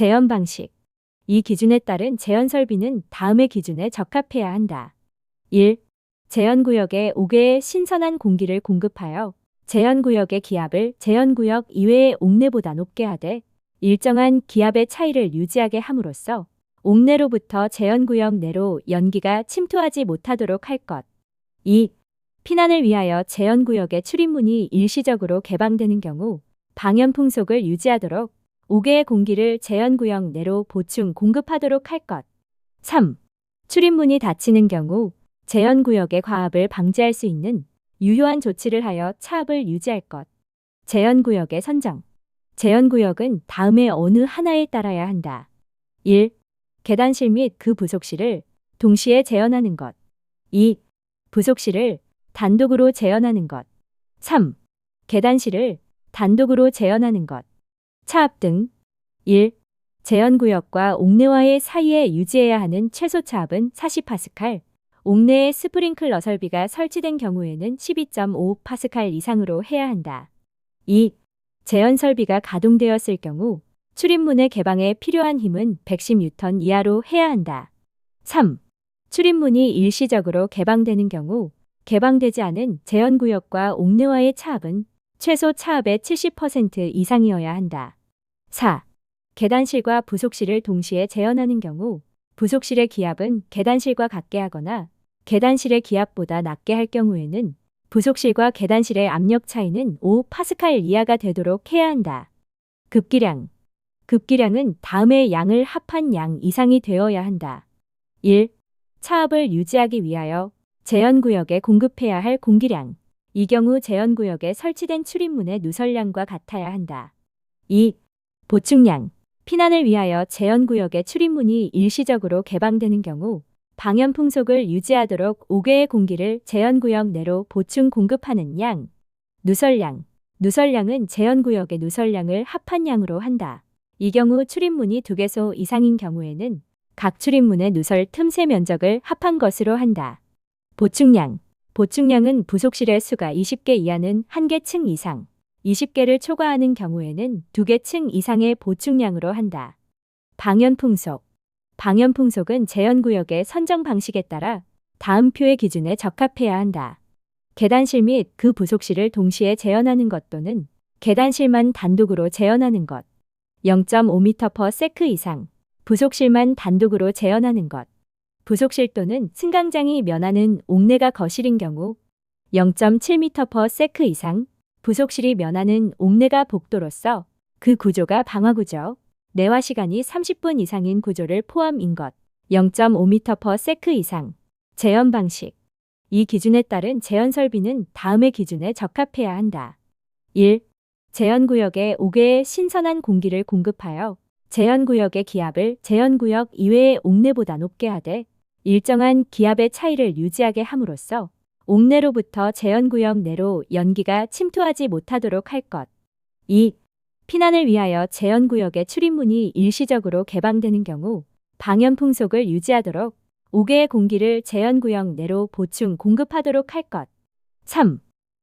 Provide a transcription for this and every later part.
재현 방식. 이 기준에 따른 재현 설비는 다음의 기준에 적합해야 한다. 1. 재현구역에 5개의 신선한 공기를 공급하여 재현구역의 기압을 재현구역 이외의 옥내보다 높게 하되 일정한 기압의 차이를 유지하게 함으로써 옥내로부터 재현구역 내로 연기가 침투하지 못하도록 할 것. 2. 피난을 위하여 재현구역의 출입문이 일시적으로 개방되는 경우 방염풍속을 유지하도록 5개의 공기를 재현구역 내로 보충 공급하도록 할 것. 3. 출입문이 닫히는 경우 재현구역의 과압을 방지할 수 있는 유효한 조치를 하여 차압을 유지할 것. 재현구역의 선정. 재현구역은 다음의 어느 하나에 따라야 한다. 1. 계단실 및 그 부속실을 동시에 재현하는 것. 2. 부속실을 단독으로 재현하는 것. 3. 계단실을 단독으로 재현하는 것. 차압 등. 1. 재현구역과 옥내와의 사이에 유지해야 하는 최소 차압은 40파스칼, 옥내에 스프링클러 설비가 설치된 경우에는 12.5파스칼 이상으로 해야 한다. 2. 재현 설비가 가동되었을 경우 출입문의 개방에 필요한 힘은 110뉴턴 이하로 해야 한다. 3. 출입문이 일시적으로 개방되는 경우 개방되지 않은 재현구역과 옥내와의 차압은 최소 차압의 70% 이상이어야 한다. 4. 계단실과 부속실을 동시에 재현하는 경우 부속실의 기압은 계단실과 같게 하거나 계단실의 기압보다 낮게 할 경우에는 부속실과 계단실의 압력 차이는 5파스칼 이하가 되도록 해야 한다. 급기량. 급기량은 다음의 양을 합한 양 이상이 되어야 한다. 1. 차압을 유지하기 위하여 재현구역에 공급해야 할 공기량. 이 경우 재현구역에 설치된 출입문의 누설량과 같아야 한다. 2. 보충량. 피난을 위하여 재현구역의 출입문이 일시적으로 개방되는 경우 방염풍속을 유지하도록 5개의 공기를 재현구역 내로 보충 공급하는 양. 누설량. 누설량은 재현구역의 누설량을 합한 양으로 한다. 이 경우 출입문이 2개소 이상인 경우에는 각 출입문의 누설 틈새 면적을 합한 것으로 한다. 보충량. 보충량은 부속실의 수가 20개 이하는 1개 층 이상, 20개를 초과하는 경우에는 2개 층 이상의 보충량으로 한다. 방염풍속. 방염풍속은 재현구역의 선정 방식에 따라 다음 표의 기준에 적합해야 한다. 계단실 및 그 부속실을 동시에 재현하는 것 또는 계단실만 단독으로 재현하는 것. 0.5m/s 이상. 부속실만 단독으로 재현하는 것. 부속실 또는 승강장이 면하는 옥내가 거실인 경우 0.7m/s 이상. 부속실이 면하는 옥내가 복도로서 그 구조가 방화구조, 내화 시간이 30분 이상인 구조를 포함인 것. 0.5m/s 이상. 재현 방식. 이 기준에 따른 재현 설비는 다음의 기준에 적합해야 한다. 1. 재현구역에 5개의 신선한 공기를 공급하여 재현구역의 기압을 재현구역 이외의 옥내보다 높게 하되 일정한 기압의 차이를 유지하게 함으로써 옥내로부터 재현구역 내로 연기가 침투하지 못하도록 할 것. 2. 피난을 위하여 재현구역의 출입문이 일시적으로 개방되는 경우 방염풍속을 유지하도록 5개의 공기를 재현구역 내로 보충 공급하도록 할 것. 3.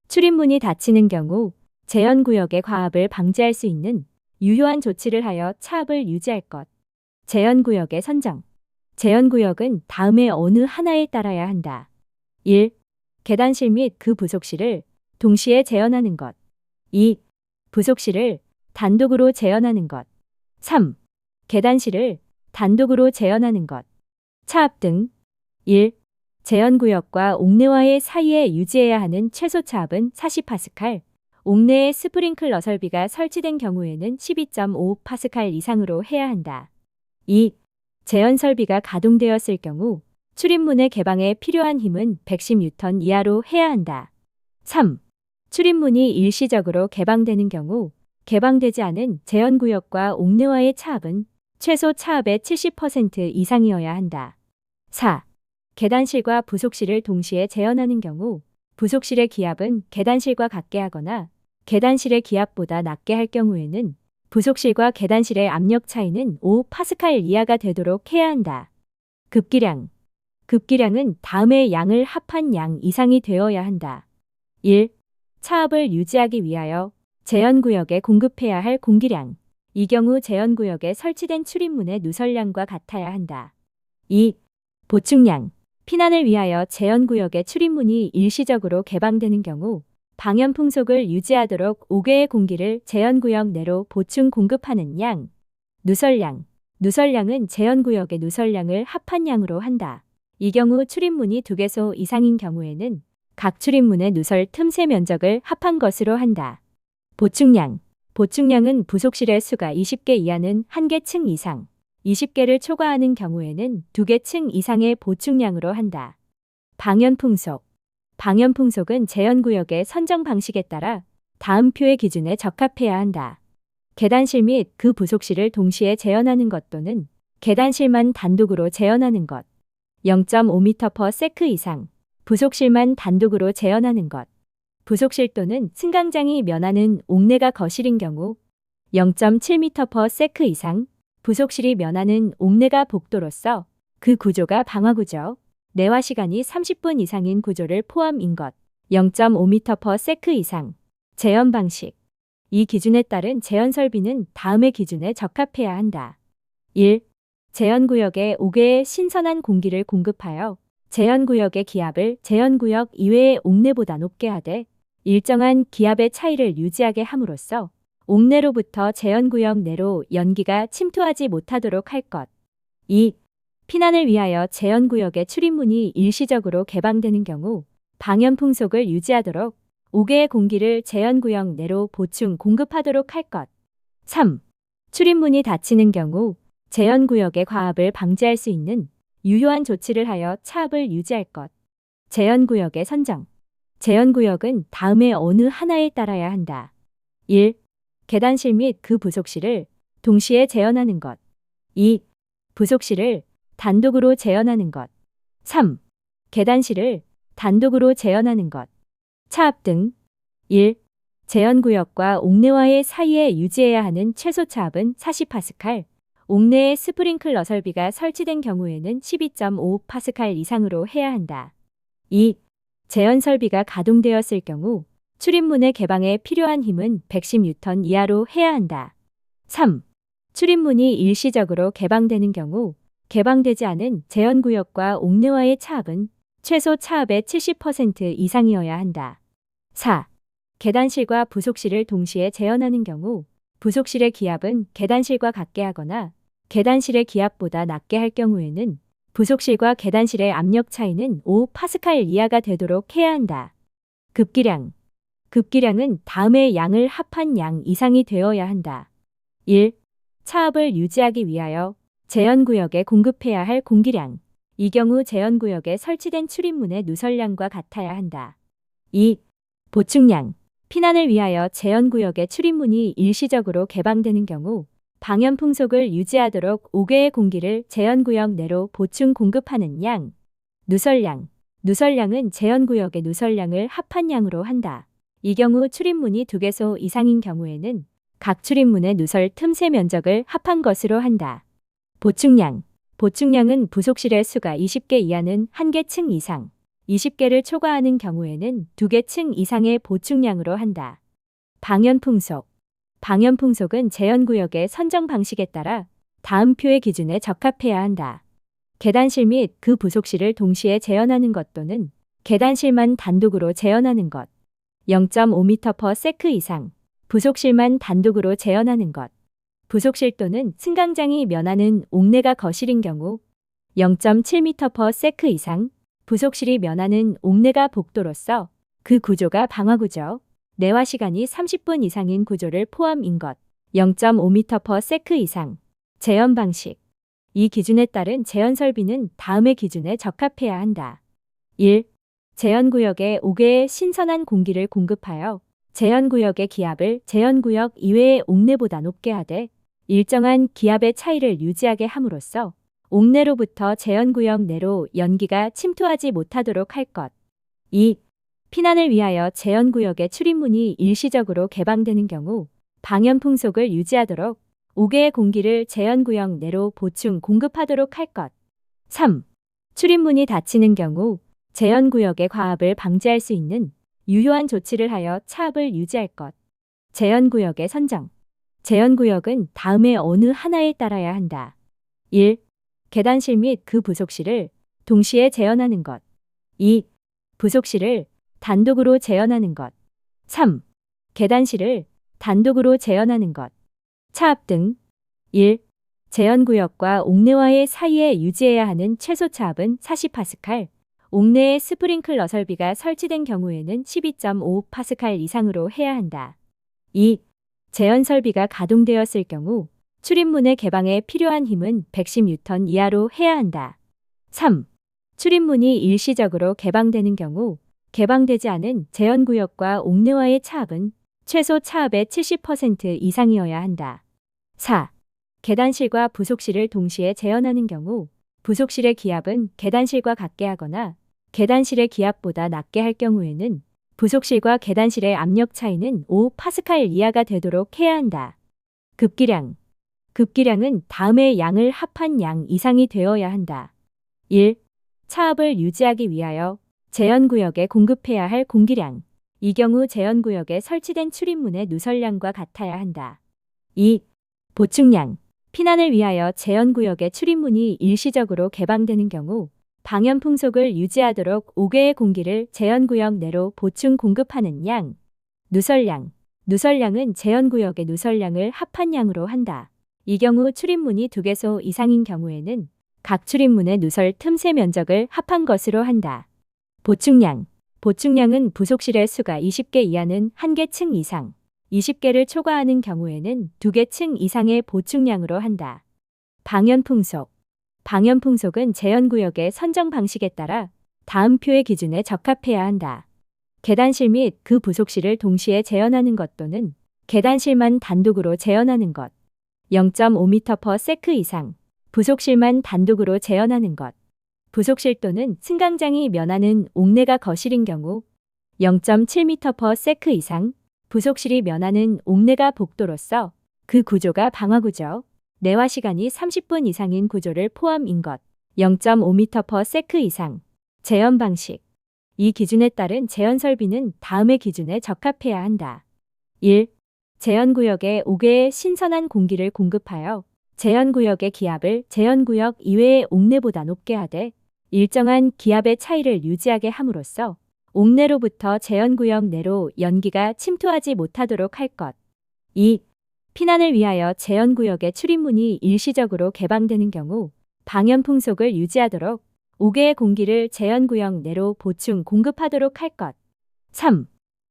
출입문이 닫히는 경우 재현구역의 과압을 방지할 수 있는 유효한 조치를 하여 차압을 유지할 것. 재현구역의 선정. 재현구역은 다음의 어느 하나에 따라야 한다. 1. 계단실 및 그 부속실을 동시에 재현하는 것. 2. 부속실을 단독으로 재현하는 것. 3. 계단실을 단독으로 재현하는 것. 차압 등. 1. 재현구역과 옥내와의 사이에 유지해야 하는 최소 차압은 40파스칼, 옥내에 스프링클러 설비가 설치된 경우에는 12.5파스칼 이상으로 해야 한다. 2. 재현 설비가 가동되었을 경우 출입문의 개방에 필요한 힘은 110뉴턴 이하로 해야 한다. 3. 출입문이 일시적으로 개방되는 경우 개방되지 않은 재현구역과 옥내와의 차압은 최소 차압의 70% 이상이어야 한다. 4. 계단실과 부속실을 동시에 재현하는 경우 부속실의 기압은 계단실과 같게 하거나 계단실의 기압보다 낮게 할 경우에는 부속실과 계단실의 압력 차이는 5파스칼 이하가 되도록 해야 한다. 급기량. 급기량은 다음의 양을 합한 양 이상이 되어야 한다. 1. 차압을 유지하기 위하여 재현구역에 공급해야 할 공기량. 이 경우 제한구역에 설치된 출입문의 누설량과 같아야 한다. 2. 보충량. 피난을 위하여 제한구역의 출입문이 일시적으로 개방되는 경우 방연 풍속을 유지하도록 5개의 공기를 제한구역 내로 보충 공급하는 양. 누설량. 누설량은 제한구역의 누설량을 합한 양으로 한다. 이 경우 출입문이 2개소 이상인 경우에는 각 출입문의 누설 틈새 면적을 합한 것으로 한다. 보충량. 보충량은 부속실의 수가 20개 이하는 1개 층 이상, 20개를 초과하는 경우에는 2개 층 이상의 보충량으로 한다. 방연풍속. 방연풍속은 제한구역의 선정 방식에 따라 다음 표의 기준에 적합해야 한다. 계단실 및 그 부속실을 동시에 재현하는 것 또는 계단실만 단독으로 재현하는 것. 0.5m/s 이상. 부속실만 단독으로 재현하는 것. 부속실 또는 승강장이 면하는 옥내가 거실인 경우 0.7m/s 이상. 부속실이 면하는 옥내가 복도로서 그 구조가 방화구조, 내화 시간이 30분 이상인 구조를 포함인 것. 0.5m/s 이상. 재현 방식. 이 기준에 따른 재현 설비는 다음의 기준에 적합해야 한다. 1. 재현구역에 5개의 신선한 공기를 공급하여 재현구역의 기압을 재현구역 이외의 옥내보다 높게 하되 일정한 기압의 차이를 유지하게 함으로써 옥내로부터 재현구역 내로 연기가 침투하지 못하도록 할 것. 2. 피난을 위하여 재현구역의 출입문이 일시적으로 개방되는 경우 방연 풍속을 유지하도록 5개의 공기를 재현구역 내로 보충 공급하도록 할 것. 3. 출입문이 닫히는 경우 재현구역의 과압을 방지할 수 있는 유효한 조치를 하여 차압을 유지할 것. 재현구역의 선정. 재현구역은 다음의 어느 하나에 따라야 한다. 1. 계단실 및 그 부속실을 동시에 재현하는 것. 2. 부속실을 단독으로 재현하는 것. 3. 계단실을 단독으로 재현하는 것. 차압 등. 1. 재현구역과 옥내와의 사이에 유지해야 하는 최소 차압은 40파스칼, 옥내에 스프링클러 설비가 설치된 경우에는 12.5파스칼 이상으로 해야 한다. 2. 재현 설비가 가동되었을 경우 출입문의 개방에 필요한 힘은 110N 이하로 해야 한다. 3. 출입문이 일시적으로 개방되는 경우 개방되지 않은 재현구역과 옥내와의 차압은 최소 차압의 70% 이상이어야 한다. 4. 계단실과 부속실을 동시에 재현하는 경우 부속실의 기압은 계단실과 같게 하거나 계단실의 기압보다 낮게 할 경우에는 부속실과 계단실의 압력 차이는 5파스칼 이하가 되도록 해야 한다. 급기량. 급기량은 다음의 양을 합한 양 이상이 되어야 한다. 1. 차압을 유지하기 위하여 재현구역에 공급해야 할 공기량. 이 경우 재현구역에 설치된 출입문의 누설량과 같아야 한다. 2. 보충량. 피난을 위하여 재현구역의 출입문이 일시적으로 개방되는 경우 방연 풍속을 유지하도록 5개의 공기를 재현구역 내로 보충 공급하는 양. 누설량. 누설량은 재현구역의 누설량을 합한 양으로 한다. 이 경우 출입문이 2개소 이상인 경우에는 각 출입문의 누설 틈새 면적을 합한 것으로 한다. 보충량. 보충량은 부속실의 수가 20개 이하는 1개 층 이상, 20개를 초과하는 경우에는 2개 층 이상의 보충량으로 한다. 방연풍속. 방연풍속은 재현구역의 선정 방식에 따라 다음 표의 기준에 적합해야 한다. 계단실 및 그 부속실을 동시에 재현하는 것 또는 계단실만 단독으로 재현하는 것. 0.5m/s 이상. 부속실만 단독으로 재현하는 것. 부속실 또는 승강장이 면하는 옥내가 거실인 경우 0.7m/s 이상. 부속실이 면하는 옥내가 복도로서 그 구조가 방화구조, 내화 시간이 30분 이상인 구조를 포함인 것. 0.5m/s 이상. 재현 방식. 이 기준에 따른 재현 설비는 다음의 기준에 적합해야 한다. 1. 재현구역에 5개의 신선한 공기를 공급하여 재현구역의 기압을 재현구역 이외의 옥내보다 높게 하되 일정한 기압의 차이를 유지하게 함으로써 옥내로부터 재현구역 내로 연기가 침투하지 못하도록 할 것. 2. 피난을 위하여 재현구역의 출입문이 일시적으로 개방되는 경우 방연 풍속을 유지하도록 5개의 공기를 재현구역 내로 보충 공급하도록 할 것. 3. 출입문이 닫히는 경우 재현구역의 과압을 방지할 수 있는 유효한 조치를 하여 차압을 유지할 것. 재현구역의 선정. 재현구역은 다음에 어느 하나에 따라야 한다. 1. 계단실 및 그 부속실을 동시에 재현하는 것. 2. 부속실을 단독으로 재현하는 것. 3. 계단실을 단독으로 재현하는 것. 차압 등. 1. 재현구역과 옥내와의 사이에 유지해야 하는 최소 차압은 40파스칼, 옥내에 스프링클러 설비가 설치된 경우에는 12.5파스칼 이상으로 해야 한다. 2. 재현 설비가 가동되었을 경우 출입문의 개방에 필요한 힘은 110뉴턴 이하로 해야 한다. 3. 출입문이 일시적으로 개방되는 경우 개방되지 않은 재현구역과 옥내와의 차압은 최소 차압의 70% 이상이어야 한다. 4. 계단실과 부속실을 동시에 재현하는 경우 부속실의 기압은 계단실과 같게 하거나 계단실의 기압보다 낮게 할 경우에는 부속실과 계단실의 압력 차이는 5파스칼 이하가 되도록 해야 한다. 급기량. 급기량은 다음의 양을 합한 양 이상이 되어야 한다. 1. 차압을 유지하기 위하여 재현구역에 공급해야 할 공기량. 이 경우 재현구역에 설치된 출입문의 누설량과 같아야 한다. 2. 보충량. 피난을 위하여 재현구역의 출입문이 일시적으로 개방되는 경우 방염풍속을 유지하도록 5개의 공기를 재현구역 내로 보충 공급하는 양. 누설량. 누설량은 재현구역의 누설량을 합한 양으로 한다. 이 경우 출입문이 2개소 이상인 경우에는 각 출입문의 누설 틈새 면적을 합한 것으로 한다. 보충량. 보충량은 부속실의 수가 20개 이하는 1개 층 이상, 20개를 초과하는 경우에는 2개 층 이상의 보충량으로 한다. 방연풍속. 방연풍속은 재현구역의 선정 방식에 따라 다음 표의 기준에 적합해야 한다. 계단실 및 그 부속실을 동시에 재현하는 것 또는 계단실만 단독으로 재현하는 것. 0.5m/s 이상. 부속실만 단독으로 재현하는 것. 부속실 또는 승강장이 면하는 옥내가 거실인 경우 0.7m/s 이상. 부속실이 면하는 옥내가 복도로서 그 구조가 방화구조, 내화 시간이 30분 이상인 구조를 포함인 것. 0.5m/s 이상. 재현 방식. 이 기준에 따른 재현 설비는 다음의 기준에 적합해야 한다. 1. 재현구역에 5개의 신선한 공기를 공급하여 재현구역의 기압을 재현구역 이외의 옥내보다 높게 하되 일정한 기압의 차이를 유지하게 함으로써 옥내로부터 재현구역 내로 연기가 침투하지 못하도록 할 것. 2. 피난을 위하여 재현구역의 출입문이 일시적으로 개방되는 경우 방염풍속을 유지하도록 5개의 공기를 재현구역 내로 보충 공급하도록 할 것. 3.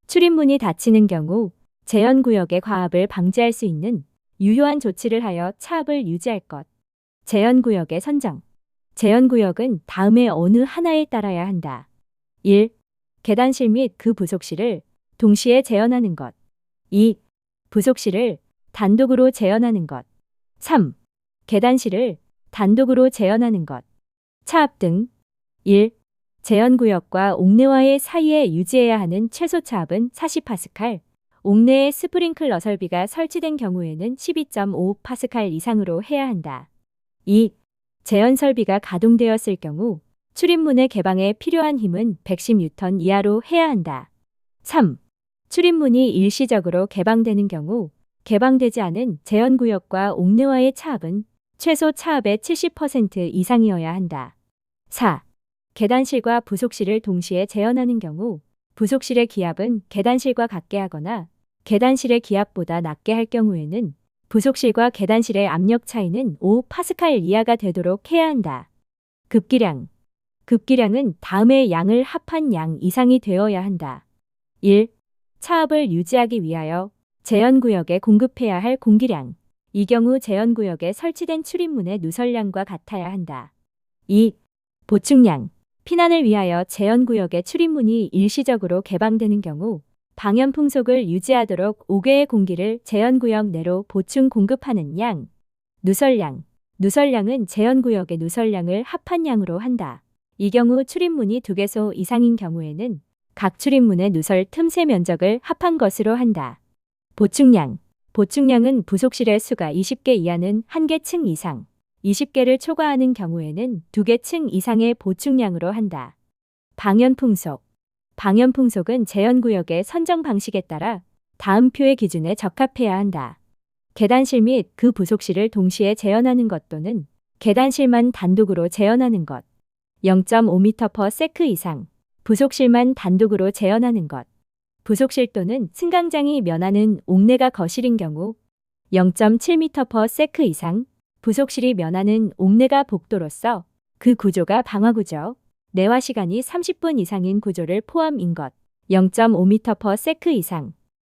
출입문이 닫히는 경우 재현구역의 과압을 방지할 수 있는 유효한 조치를 하여 차압을 유지할 것. 재현구역의 선정. 재현구역은 다음에 어느 하나에 따라야 한다. 1. 계단실 및 그 부속실을 동시에 재현하는 것. 2. 부속실을 단독으로 재현하는 것. 3. 계단실을 단독으로 재현하는 것. 차압 등. 1. 재현구역과 옥내와의 사이에 유지해야 하는 최소 차압은 40파스칼, 옥내에 스프링클러 설비가 설치된 경우에는 12.5파스칼 이상으로 해야 한다. 2. 재현 설비가 가동되었을 경우 출입문의 개방에 필요한 힘은 110뉴턴 이하로 해야 한다. 3. 출입문이 일시적으로 개방되는 경우 개방되지 않은 재현구역과 옥내와의 차압은 최소 차압의 70% 이상이어야 한다. 4. 계단실과 부속실을 동시에 재현하는 경우 부속실의 기압은 계단실과 같게 하거나 계단실의 기압보다 낮게 할 경우에는 부속실과 계단실의 압력 차이는 5파스칼 이하가 되도록 해야 한다. 급기량. 급기량은 다음의 양을 합한 양 이상이 되어야 한다. 1. 차압을 유지하기 위하여 재현구역에 공급해야 할 공기량. 이 경우 재현구역에 설치된 출입문의 누설량과 같아야 한다. 2. 보충량. 피난을 위하여 재현구역의 출입문이 일시적으로 개방되는 경우 방염풍속을 유지하도록 5개의 공기를 재현구역 내로 보충 공급하는 양. 누설량. 누설량은 재현구역의 누설량을 합한 양으로 한다. 이 경우 출입문이 2개소 이상인 경우에는 각 출입문의 누설 틈새 면적을 합한 것으로 한다. 보충량. 보충량은 부속실의 수가 20개 이하는 1개 층 이상, 20개를 초과하는 경우에는 2개 층 이상의 보충량으로 한다. 방연풍속. 방연풍속은 재현구역의 선정 방식에 따라 다음 표의 기준에 적합해야 한다. 계단실 및 그 부속실을 동시에 재현하는 것 또는 계단실만 단독으로 재현하는 것. 0.5m/s 이상. 부속실만 단독으로 재현하는 것. 부속실 또는 승강장이 면하는 옥내가 거실인 경우 0.7m/s 이상. 부속실이 면하는 옥내가 복도로서 그 구조가 방화구조. 내화 시간이 30분 이상인 구조를 포함인 것. 0.5m/s 이상.